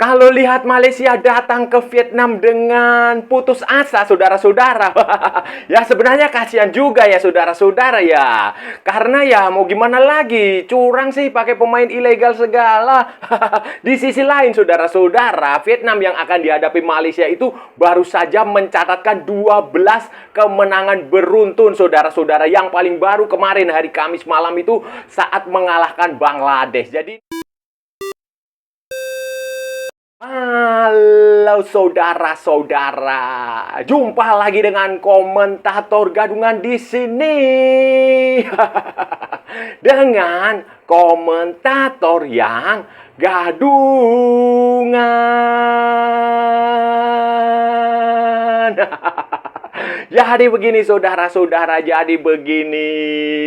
Kalau lihat Malaysia datang ke Vietnam dengan putus asa, saudara-saudara. Ya sebenarnya kasihan juga ya, saudara-saudara ya. Karena ya mau gimana lagi, curang sih pakai pemain ilegal segala. Di sisi lain, saudara-saudara, Vietnam yang akan dihadapi Malaysia itu baru saja mencatatkan 12 kemenangan beruntun, saudara-saudara. Yang paling baru kemarin hari Kamis malam itu saat mengalahkan Bangladesh. Jadi halo saudara-saudara, jumpa lagi dengan komentator gadungan di sini. Dengan komentator yang gadungan. Jadi begini saudara-saudara, jadi begini.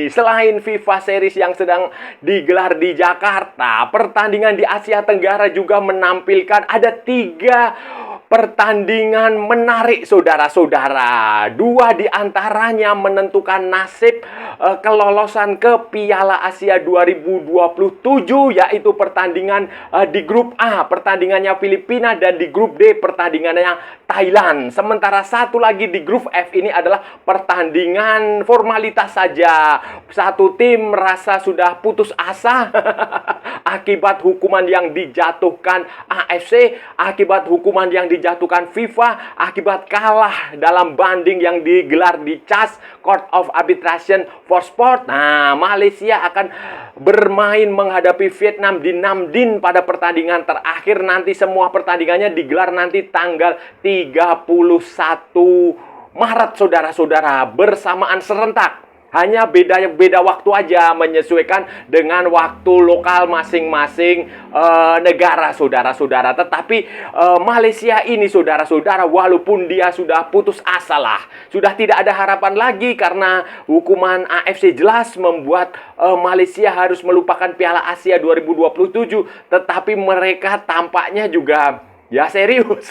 Selain FIFA Series yang sedang digelar di Jakarta, pertandingan di Asia Tenggara juga menampilkan ada 3 pertandingan menarik saudara-saudara. 2 diantaranya menentukan nasib kelolosan ke Piala Asia 2027, yaitu pertandingan di grup A, pertandingannya Filipina, dan di grup D pertandingannya Thailand. Sementara satu lagi di grup F ini adalah pertandingan formalitas saja. Satu tim merasa sudah putus asa akibat hukuman yang dijatuhkan AFC, akibat hukuman yang dijatuhkan FIFA, akibat kalah dalam banding yang digelar di CAS, Court of Arbitration for Sport. Nah, Malaysia akan bermain menghadapi Vietnam di Nam Dinh pada pertandingan terakhir. Nanti semua pertandingannya digelar nanti tanggal 31 Maret, saudara-saudara, bersamaan serentak. Hanya beda waktu aja, menyesuaikan dengan waktu lokal masing-masing negara, saudara-saudara. Tetapi Malaysia ini, saudara-saudara, walaupun dia sudah putus asa lah, sudah tidak ada harapan lagi karena hukuman AFC jelas membuat Malaysia harus melupakan Piala Asia 2027. Tetapi mereka tampaknya juga ya serius.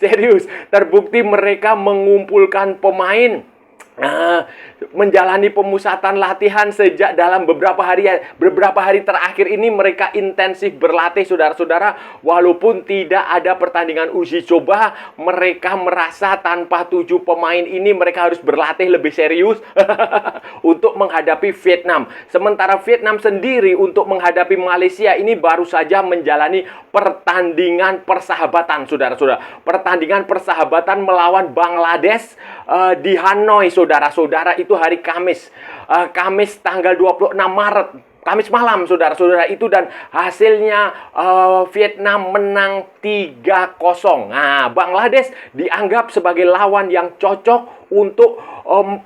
Serius. Terbukti mereka mengumpulkan pemain, menjalani pemusatan latihan sejak dalam beberapa hari terakhir ini. Mereka intensif berlatih, saudara-saudara. Walaupun tidak ada pertandingan uji coba, mereka merasa tanpa 7 pemain ini mereka harus berlatih lebih serius untuk menghadapi Vietnam. Sementara Vietnam sendiri untuk menghadapi Malaysia ini baru saja menjalani pertandingan persahabatan, saudara-saudara. Pertandingan persahabatan melawan Bangladesh di Hanoi, saudara-saudara, itu hari Kamis. Kamis tanggal 26 Maret. Kamis malam, saudara-saudara itu, dan hasilnya Vietnam menang 3-0. Nah, Bangladesh dianggap sebagai lawan yang cocok untuk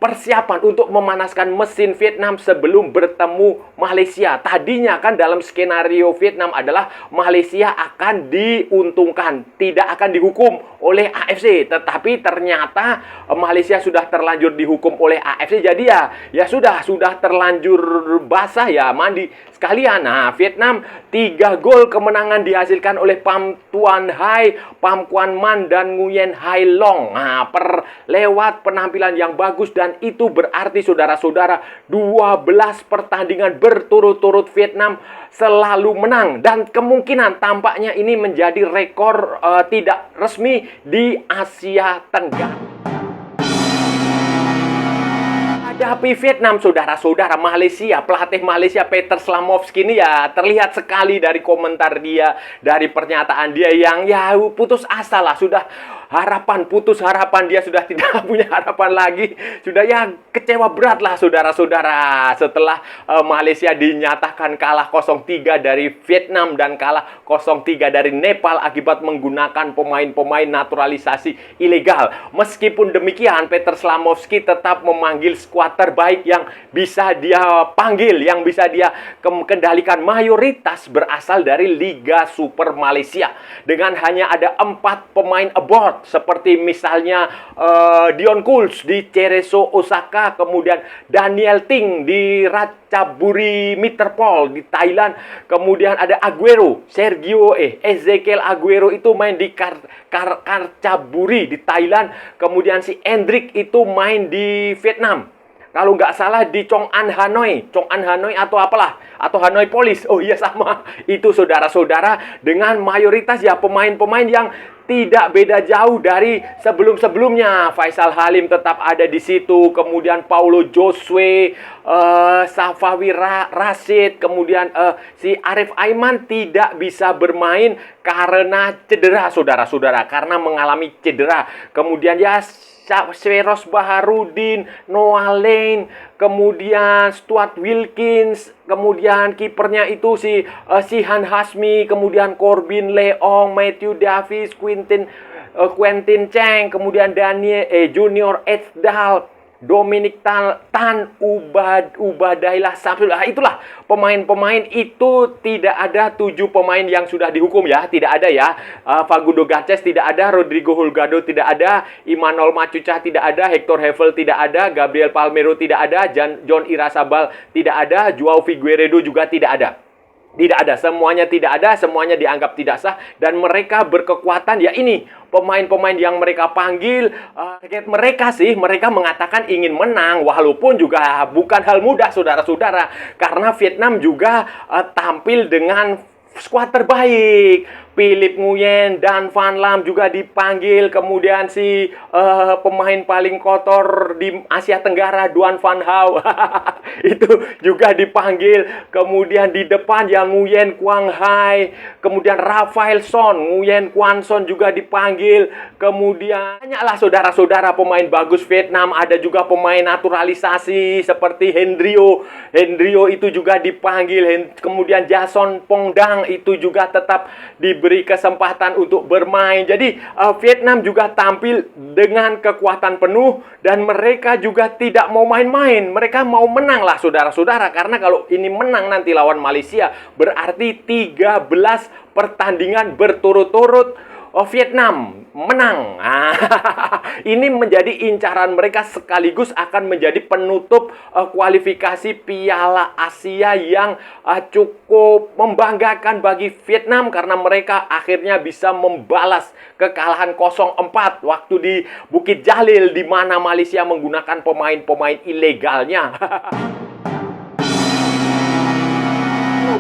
persiapan, untuk memanaskan mesin Vietnam sebelum bertemu Malaysia. Tadinya kan dalam skenario Vietnam adalah Malaysia akan diuntungkan, tidak akan dihukum oleh AFC. Tetapi ternyata Malaysia sudah terlanjur dihukum oleh AFC. Jadi ya sudah terlanjur basah ya, mandi sekalian. Nah, Vietnam 3 gol kemenangan dihasilkan oleh Pham Tuan Hai, Pham Quan Man, dan Nguyen Hai Long. Nah, lewat penampilan yang bagus, dan itu berarti, saudara-saudara, 12 pertandingan berturut-turut Vietnam selalu menang, dan kemungkinan tampaknya ini menjadi rekor tidak resmi di Asia Tenggara. Menghadapi Vietnam, saudara-saudara, Malaysia, pelatih Malaysia Peter Slamovski ini ya terlihat sekali dari komentar dia, dari pernyataan dia yang ya putus asa lah, sudah putus harapan, dia sudah tidak punya harapan lagi, sudah ya kecewa berat lah, saudara-saudara, setelah Malaysia dinyatakan kalah 0-3 dari Vietnam dan kalah 0-3 dari Nepal akibat menggunakan pemain-pemain naturalisasi ilegal. Meskipun demikian, Peter Slamovski tetap memanggil skuad terbaik yang bisa dia panggil, yang bisa dia kendalikan. Mayoritas berasal dari Liga Super Malaysia dengan hanya ada 4 pemain abroad, seperti misalnya Dion Kools di Cerezo Osaka, kemudian Daniel Ting di Ratchaburi Mitterpol di Thailand, kemudian ada Ezekiel Aguero itu main di Ratchaburi di Thailand, kemudian si Endrick itu main di Vietnam. Kalau nggak salah di Chong'an Hanoi atau apalah, atau Hanoi Police. Oh iya sama. Itu saudara-saudara dengan mayoritas ya pemain-pemain yang tidak beda jauh dari sebelum-sebelumnya. Faisal Halim tetap ada di situ, kemudian Paulo Josue, Safawi Rashid, kemudian si Arif Aiman tidak bisa bermain karena cedera, saudara-saudara, karena mengalami cedera. Kemudian ya Sweros Baharudin, Noah Lane, kemudian Stuart Wilkins, kemudian kipernya itu si Sihan Hasmi, kemudian Corbin Leong, Matthew Davis, Quentin Cheng, kemudian Junior Edsdal, Dominic Tan, Ubadailah Samsul. Itulah pemain-pemain itu, tidak ada 7 pemain yang sudah dihukum ya. Tidak ada ya. Fagundo Garces tidak ada, Rodrigo Holgado tidak ada, Imanol Macuca tidak ada, Hector Hevel tidak ada, Gabriel Palmero tidak ada, John Irasabal tidak ada, Joao Figueiredo juga tidak ada. Tidak ada, semuanya tidak ada, semuanya dianggap tidak sah, dan mereka berkekuatan ya ini pemain-pemain yang mereka panggil. Mereka mengatakan ingin menang, walaupun juga bukan hal mudah, saudara-saudara, karena Vietnam juga tampil dengan skuad terbaik. Philip Nguyen dan Van Lam juga dipanggil, kemudian si pemain paling kotor di Asia Tenggara, Duan Van Hau itu juga dipanggil. Kemudian di depan yang Nguyen Quang Hai, kemudian Rafael Son, Nguyen Quan Son juga dipanggil. Kemudian banyaklah saudara-saudara pemain bagus Vietnam. Ada juga pemain naturalisasi seperti Hendrio itu juga dipanggil. Kemudian Jason Pongdang itu juga tetap diberi kesempatan untuk bermain. Jadi Vietnam juga tampil dengan kekuatan penuh, dan mereka juga tidak mau main-main. Mereka mau menang lah saudara-saudara, karena kalau ini menang nanti lawan Malaysia berarti 13 pertandingan berturut-turut Vietnam menang. Ini menjadi incaran mereka, sekaligus akan menjadi penutup kualifikasi Piala Asia yang cukup membanggakan bagi Vietnam, karena mereka akhirnya bisa membalas kekalahan 0-4 waktu di Bukit Jalil, di mana Malaysia menggunakan pemain-pemain ilegalnya.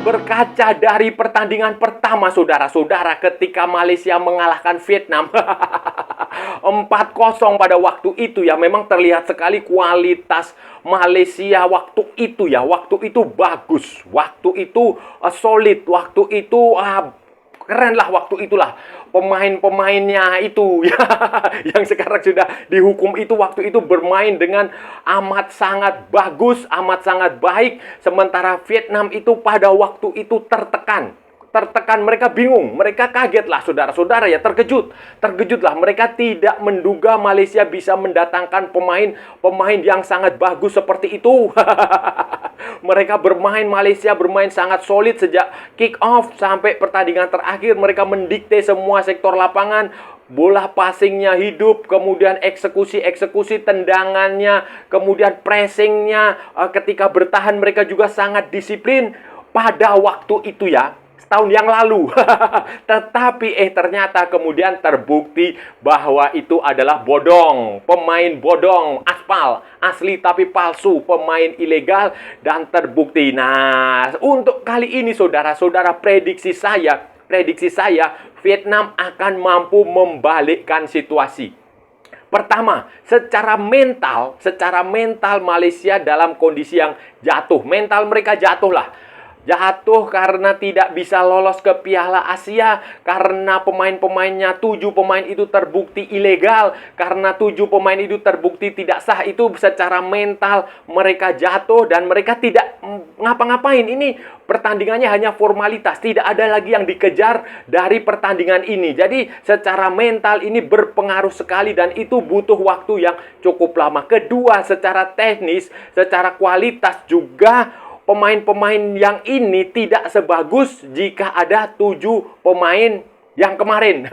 Berkaca dari pertandingan pertama, saudara-saudara, ketika Malaysia mengalahkan Vietnam 4-0 pada waktu itu ya, memang terlihat sekali kualitas Malaysia waktu itu ya. Waktu itu bagus, waktu itu solid, waktu itu keren lah waktu itulah. Pemain-pemainnya itu ya, yang sekarang sudah dihukum itu, waktu itu bermain dengan amat sangat bagus, amat sangat baik. Sementara Vietnam itu pada waktu itu tertekan, mereka bingung, mereka kaget lah saudara-saudara ya, terkejut lah. Mereka tidak menduga Malaysia bisa mendatangkan pemain yang sangat bagus seperti itu. Malaysia bermain sangat solid sejak kick off sampai pertandingan terakhir. Mereka mendikte semua sektor lapangan. Bola passingnya hidup, kemudian eksekusi tendangannya, kemudian pressingnya, ketika bertahan mereka juga sangat disiplin pada waktu itu ya, tahun yang lalu. Tetapi ternyata kemudian terbukti bahwa itu adalah bodong. Pemain bodong, aspal, asli tapi palsu, pemain ilegal, dan terbukti. Nah, untuk kali ini saudara-saudara, prediksi saya Vietnam akan mampu membalikkan situasi. Pertama, secara mental Malaysia dalam kondisi yang jatuh. Mental mereka jatuh lah. Jatuh karena tidak bisa lolos ke Piala Asia, karena pemain-pemainnya 7 pemain itu terbukti ilegal, karena 7 pemain itu terbukti tidak sah. Itu secara mental mereka jatuh dan mereka tidak ngapa-ngapain. Ini pertandingannya hanya formalitas, tidak ada lagi yang dikejar dari pertandingan ini. Jadi secara mental ini berpengaruh sekali, dan itu butuh waktu yang cukup lama. Kedua, secara teknis, secara kualitas juga pemain-pemain yang ini tidak sebagus jika ada 7 pemain yang kemarin.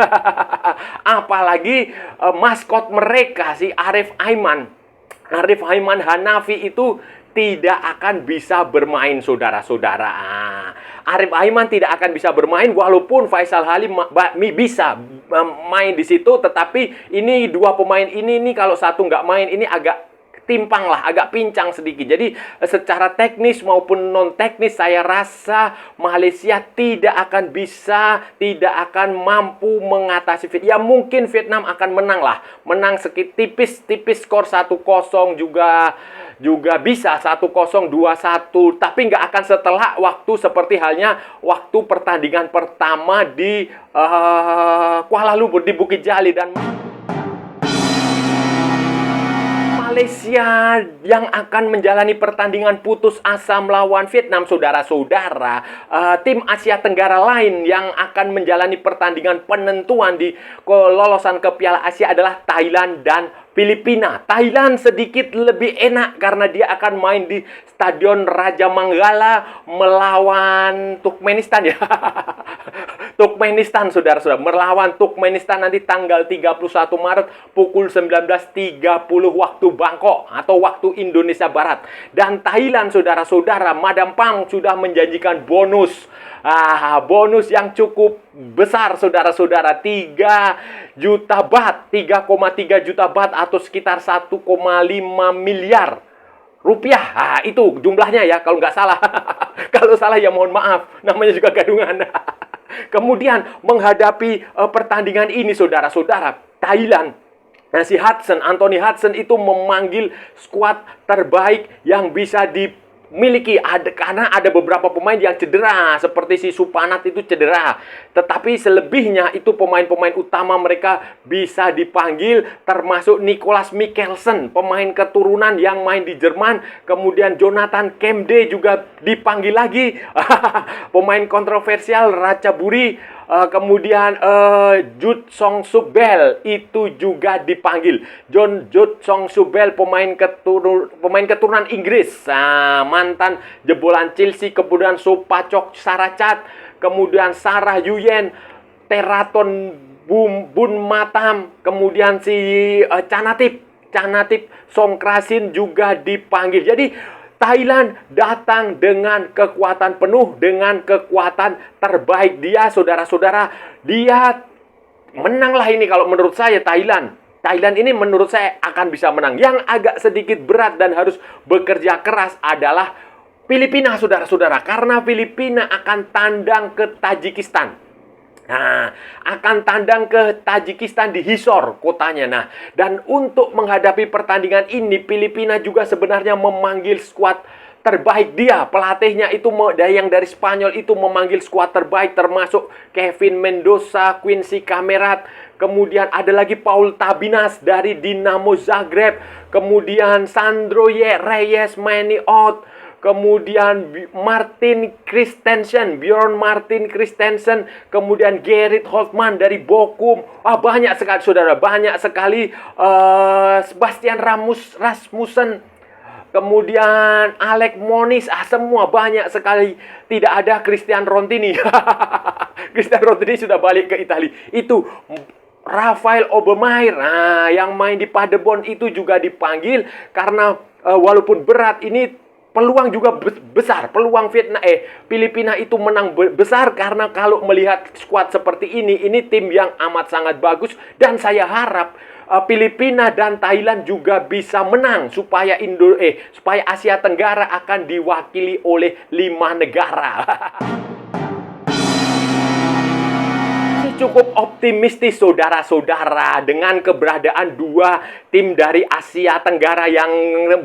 Apalagi maskot mereka, si Arif Aiman Hanafi itu tidak akan bisa bermain, saudara-saudara. Arif Aiman tidak akan bisa bermain, walaupun Faisal Halim bisa main di situ. Tetapi ini 2 pemain ini kalau satu nggak main, ini agak timpang lah, agak pincang sedikit. Jadi secara teknis maupun non teknis saya rasa Malaysia tidak akan mampu mengatasi Vietnam. Ya mungkin Vietnam akan menang lah, menang sedikit tipis skor 1-0 juga bisa 1-0, 2-1, tapi nggak akan setelah waktu seperti halnya waktu pertandingan pertama di Kuala Lumpur di Bukit Jalil dan Malaysia yang akan menjalani pertandingan putus asa melawan Vietnam, saudara-saudara. Tim Asia Tenggara lain yang akan menjalani pertandingan penentuan di kelolosan ke Piala Asia adalah Thailand dan Filipina. Thailand sedikit lebih enak karena dia akan main di Stadion Raja Manggala melawan Turkmenistan ya. Turkmenistan, saudara-saudara, melawan Turkmenistan nanti tanggal 31 Maret pukul 19.30 waktu Bangkok atau waktu Indonesia Barat. Dan Thailand, saudara-saudara, Madam Pang sudah menjanjikan bonus. Bonus yang cukup besar, saudara-saudara, 3 juta baht, 3,3 juta baht atau sekitar 1,5 miliar rupiah. Itu jumlahnya ya, kalau nggak salah. Kalau salah ya mohon maaf, namanya juga gadungan. Kemudian menghadapi pertandingan ini, saudara-saudara, Thailand, Anthony Hudson itu memanggil skuad terbaik yang bisa dimiliki. Karena ada beberapa pemain yang cedera, seperti si Supanat itu cedera. Tetapi selebihnya itu pemain-pemain utama mereka bisa dipanggil, termasuk Nicolas Mikkelsen, pemain keturunan yang main di Jerman. Kemudian Jonathan Kemde juga dipanggil lagi. Pemain kontroversial Ratchaburi. Kemudian Jude Song Subel itu juga dipanggil. Jude Song Subel pemain keturunan Inggris, mantan jebolan Chelsea. Kemudian Sopachok Saracat, kemudian Sarah Yuyen, Teraton Bun Matam, kemudian si Chanatip Songkrasin juga dipanggil. Jadi Thailand datang dengan kekuatan penuh, dengan kekuatan terbaik dia, saudara-saudara. Dia menanglah ini kalau menurut saya Thailand. Thailand ini menurut saya akan bisa menang. Yang agak sedikit berat dan harus bekerja keras adalah Filipina, saudara-saudara. Karena Filipina akan tandang ke Tajikistan. Akan tandang ke Tajikistan di Hisor kotanya. Dan untuk menghadapi pertandingan ini, Filipina juga sebenarnya memanggil skuad terbaik dia. Pelatihnya itu yang dari Spanyol itu memanggil skuad terbaik, termasuk Kevin Mendoza, Quincy Kamerat, kemudian ada lagi Paul Tabinas dari Dinamo Zagreb, kemudian Sandro Reyes Maniot, kemudian Bjorn Martin Christensen, kemudian Gerrit Holtman dari Bochum. Banyak sekali, saudara, banyak sekali. Sebastian Rasmussen, kemudian Alec Moniz, semua banyak sekali. Tidak ada Christian Rontini. Christian Rontini sudah balik ke Italia. Itu Rafael Obermeier, yang main di Paderborn itu juga dipanggil karena walaupun berat ini peluang juga besar. Peluang Filipina itu menang besar karena kalau melihat skuad seperti ini tim yang amat sangat bagus. Dan saya harap Filipina dan Thailand juga bisa menang supaya Asia Tenggara akan diwakili oleh 5 negara. Cukup optimistis, saudara-saudara, dengan keberadaan 2 tim dari Asia Tenggara yang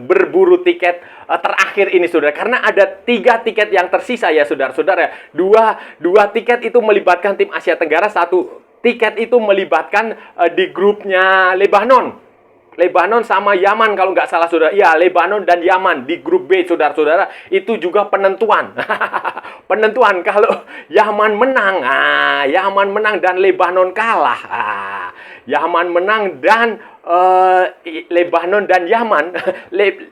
berburu tiket terakhir ini, saudara. Karena ada 3 tiket yang tersisa ya, saudara-saudara. Dua tiket itu melibatkan tim Asia Tenggara, 1 tiket itu melibatkan di grupnya Lebanon sama Yaman kalau nggak salah, saudara. Iya, Lebanon dan Yaman di grup B, saudara-saudara. Itu juga penentuan. Penentuan kalau Yaman menang dan Lebanon kalah. Yaman menang dan Lebanon dan Yaman.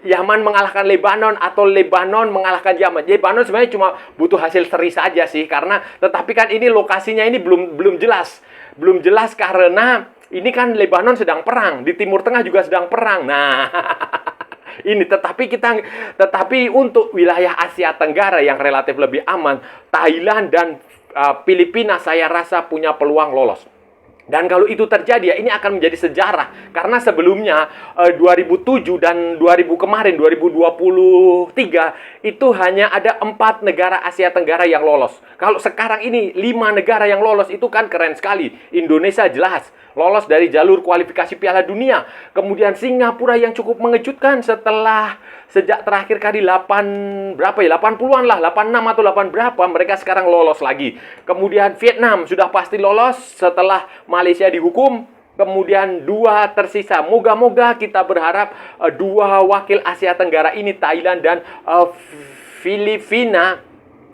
Yaman mengalahkan Lebanon atau Lebanon mengalahkan Yaman. Lebanon sebenarnya cuma butuh hasil seri saja sih, tetapi kan ini lokasinya ini belum jelas. Belum jelas karena ini kan Lebanon sedang perang, di Timur Tengah juga sedang perang. Ini tetapi untuk wilayah Asia Tenggara yang relatif lebih aman, Thailand dan Filipina saya rasa punya peluang lolos. Dan kalau itu terjadi, ya ini akan menjadi sejarah. Karena sebelumnya 2007 dan 2000 kemarin 2023 itu hanya ada 4 negara Asia Tenggara yang lolos. Kalau sekarang ini 5 negara yang lolos, itu kan keren sekali. Indonesia jelas lolos dari jalur kualifikasi Piala Dunia. Kemudian Singapura yang cukup mengejutkan setelah sejak terakhir kali 80-an lah, 86 atau 8 berapa, mereka sekarang lolos lagi. Kemudian Vietnam sudah pasti lolos setelah Malaysia dihukum. Kemudian 2 tersisa. Moga-moga kita berharap 2 wakil Asia Tenggara ini, Thailand dan Filipina,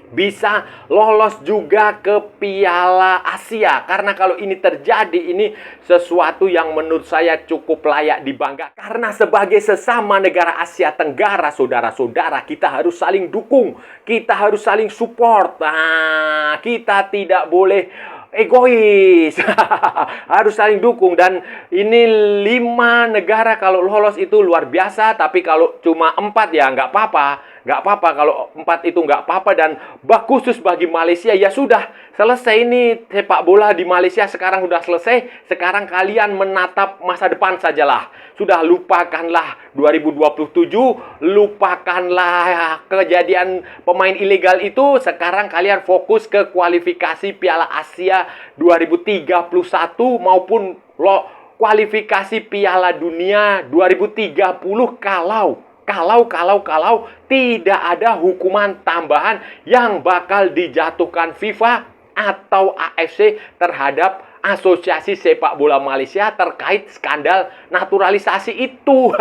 bisa lolos juga ke Piala Asia. Karena kalau ini terjadi, ini sesuatu yang menurut saya cukup layak dibanggakan. Karena sebagai sesama negara Asia Tenggara, saudara-saudara, kita harus saling dukung, kita harus saling support. Nah, kita tidak boleh egois. Harus saling dukung. Dan ini 5 negara kalau lolos itu luar biasa. Tapi kalau cuma 4 ya nggak apa-apa. Nggak apa-apa kalau 4 itu nggak apa-apa. Dan khusus bagi Malaysia, ya sudah selesai ini sepak bola di Malaysia sekarang sudah selesai. Sekarang kalian menatap masa depan sajalah. Sudah lupakanlah 2027, lupakanlah kejadian pemain ilegal itu. Sekarang kalian fokus ke kualifikasi Piala Asia 2031 maupun kualifikasi Piala Dunia 2030 kalau tidak ada hukuman tambahan yang bakal dijatuhkan FIFA atau AFC terhadap Asosiasi Sepak Bola Malaysia terkait skandal naturalisasi itu.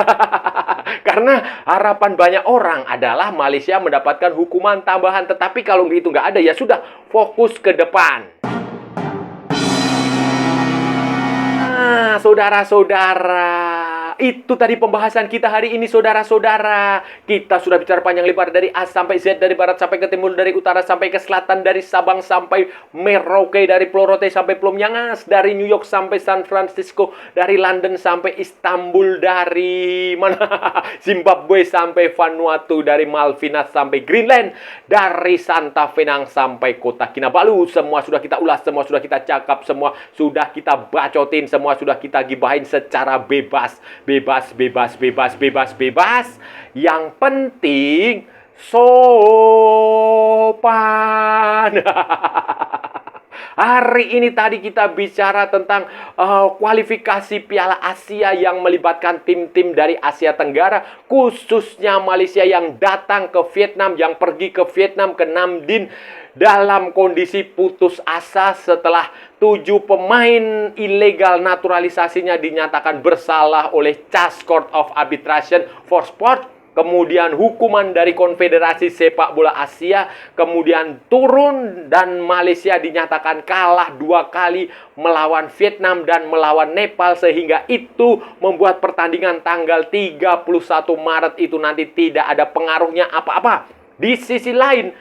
Karena harapan banyak orang adalah Malaysia mendapatkan hukuman tambahan. Tetapi kalau itu nggak ada, ya sudah, fokus ke depan. Nah, saudara-saudara, itu tadi pembahasan kita hari ini, saudara-saudara. Kita sudah bicara panjang lebar dari A sampai Z, dari barat sampai ke timur, dari utara sampai ke selatan, dari Sabang sampai Merauke, dari Pulau Rote sampai Pulau Miangas, dari New York sampai San Francisco, dari London sampai Istanbul, dari Zimbabwe sampai Vanuatu, dari Malvinas sampai Greenland, dari Santa Fenang sampai Kota Kinabalu. Semua sudah kita ulas, semua sudah kita cakap, semua sudah kita bacotin, semua sudah kita gibahin secara bebas. Bebas. Yang penting sopan. Hari ini tadi kita bicara tentang kualifikasi Piala Asia yang melibatkan tim-tim dari Asia Tenggara, khususnya Malaysia yang datang ke Vietnam, yang pergi ke Vietnam, ke Nam Dinh dalam kondisi putus asa setelah 7 pemain ilegal naturalisasinya dinyatakan bersalah oleh CAS Court of Arbitration for Sport. Kemudian hukuman dari Konfederasi Sepak Bola Asia kemudian turun dan Malaysia dinyatakan kalah 2 kali melawan Vietnam dan melawan Nepal, sehingga itu membuat pertandingan tanggal 31 Maret itu nanti tidak ada pengaruhnya apa-apa. Di sisi lain,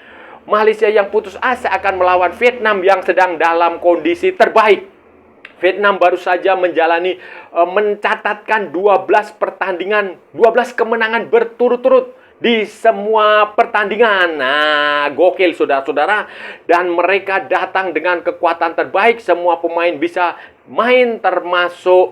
Malaysia yang putus asa akan melawan Vietnam yang sedang dalam kondisi terbaik. Vietnam baru saja mencatatkan 12 pertandingan, 12 kemenangan berturut-turut di semua pertandingan. Nah, gokil saudara-saudara. Dan mereka datang dengan kekuatan terbaik. Semua pemain bisa main, termasuk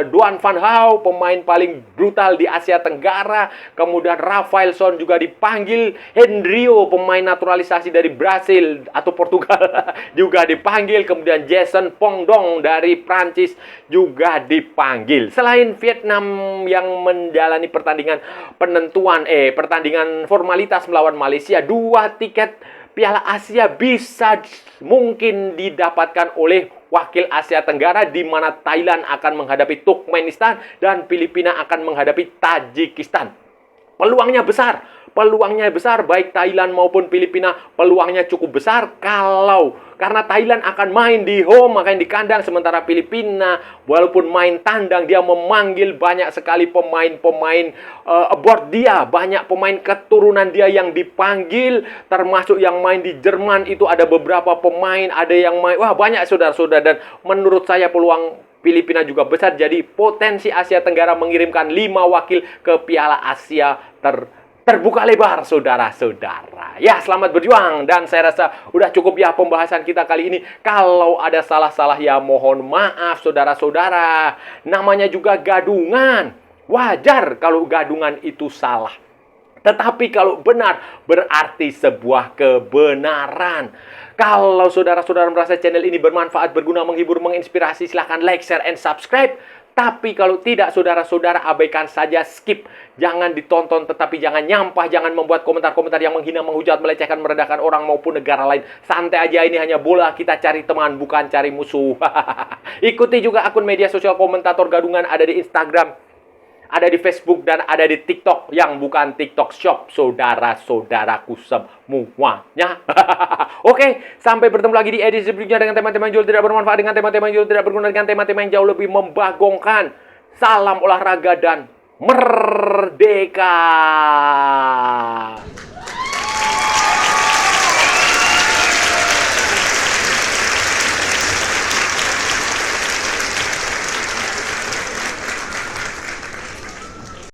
Duan Van Hau, pemain paling brutal di Asia Tenggara. Kemudian Rafaelson juga dipanggil. Hendrio, pemain naturalisasi dari Brasil atau Portugal juga dipanggil. Kemudian Jason Pongdong dari Prancis juga dipanggil. Selain Vietnam yang menjalani pertandingan pertandingan formalitas melawan Malaysia, 2 tiket Piala Asia bisa mungkin didapatkan oleh wakil Asia Tenggara, di mana Thailand akan menghadapi Turkmenistan dan Filipina akan menghadapi Tajikistan. Peluangnya besar, baik Thailand maupun Filipina peluangnya cukup besar karena Thailand akan main di home, akan di kandang, sementara Filipina walaupun main tandang dia memanggil banyak sekali pemain-pemain aboard dia, banyak pemain keturunan dia yang dipanggil, termasuk yang main di Jerman itu ada beberapa pemain, ada yang main, wah banyak saudara-saudara. Dan menurut saya peluang Filipina juga besar, jadi potensi Asia Tenggara mengirimkan 5 wakil ke Piala Asia terbuka lebar, saudara-saudara. Ya, selamat berjuang. Dan saya rasa udah cukup ya pembahasan kita kali ini. Kalau ada salah-salah ya mohon maaf, saudara-saudara. Namanya juga gadungan. Wajar kalau gadungan itu salah. Tetapi kalau benar, berarti sebuah kebenaran. Kalau saudara-saudara merasa channel ini bermanfaat, berguna, menghibur, menginspirasi, silahkan like, share, and subscribe. Tapi kalau tidak, saudara-saudara abaikan saja, skip. Jangan ditonton, tetapi jangan nyampah. Jangan membuat komentar-komentar yang menghina, menghujat, melecehkan, merendahkan orang maupun negara lain. Santai aja, ini hanya bola. Kita cari teman, bukan cari musuh. Ikuti juga akun media sosial komentator gadungan, ada di Instagram, ada di Facebook, dan ada di TikTok yang bukan TikTok Shop, saudara-saudaraku semuanya. Oke, sampai bertemu lagi di edisi berikutnya dengan tema-tema yang jauh tidak bermanfaat, dengan tema-tema yang jauh tidak berguna, dengan tema-tema yang jauh lebih membagongkan. Salam olahraga dan merdeka!